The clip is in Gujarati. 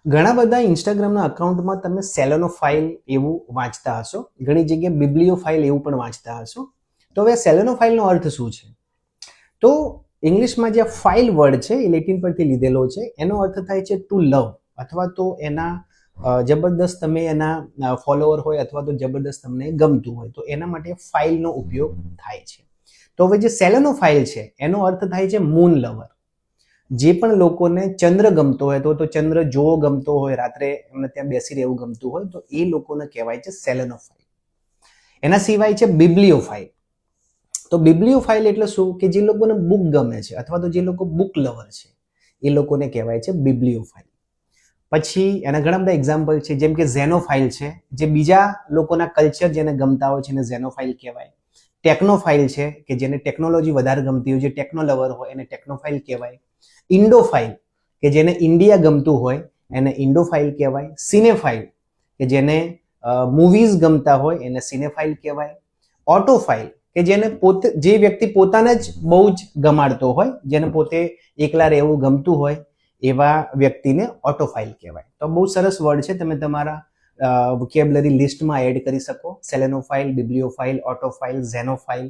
ઘણા બધા ઇન્સ્ટાગ્રામના અકાઉન્ટમાં તમે સેલેનોફાઇલ એવું વાંચતા હશો, ઘણી જગ્યાએ બિબ્લિયોફાઇલ એવું પણ વાંચતા હશો. તો હવે સેલેનોફાઇલનો અર્થ શું છે? તો ઇંગ્લિશમાં જે ફાઇલ વર્ડ છે એ લેટિન પરથી લીધેલો છે. એનો અર્થ થાય છે ટુ લવ, અથવા તો એના જબરદસ્ત તમે એના ફોલોવર હોય અથવા તો જબરદસ્ત તમને ગમતું હોય તો એના માટે ફાઇલનો ઉપયોગ થાય છે. તો હવે જે સેલેનોફાઇલ છે એનો અર્થ થાય છે મૂન લવર. જે પણ લોકોને ચંદ્ર ગમતો હોય તો ચંદ્ર જોવો ગમતો હોય, રાત્રે એમને ત્યાં બેસી રહેવું ગમતું હોય તો એ લોકોને કહેવાય છે સેલેનોફાઇલ. એના સિવાય છે બિબ્લિયોફાઇલ. તો બિબ્લિયોફાઇલ એટલે શું કે જે લોકોને બુક ગમે છે અથવા તો જે લોકો બુક લવર છે એ લોકોને કહેવાય છે બિબ્લિયોફાઇલ. પછી એના ઘણા બધા એક્ઝામ્પલ છે, જેમ કે ઝેનોફાઇલ છે, જે બીજા લોકોના કલ્ચર જેને ગમતા હોય છે એને ઝેનોફાઇલ કહેવાય. ટેકનોફાઇલ છે કે જેને ટેકનોલોજી વધારે ગમતી હોય, જે ટેકનો લવર હોય એને ટેકનોફાઇલ કહેવાય. ઇન્ડોફાઇલ કે જેને ઇન્ડિયા ગમતું હોય એને ઇન્ડોફાઇલ કહેવાય. સિનેફાઇલ કે જેને મૂવીઝ ગમતા હોય એને સિનેફાઇલ કહેવાય. ઓટોફાઇલ કે જેને જે વ્યક્તિ પોતાને જ બહુ જ ગમાડતો હોય, જેને પોતે એકલા રહેવું ગમતું હોય એવા વ્યક્તિને ઓટોફાઇલ કહેવાય. તો બહુ સરસ વર્ડ છે, તમે તમારા વોકેબ્યુલરી લિસ્ટમાં એડ કરી શકો. સેલેનોફાઇલ, બિબ્લિયોફાઇલ, ઓટોફાઇલ, ઝેનોફાઇલ.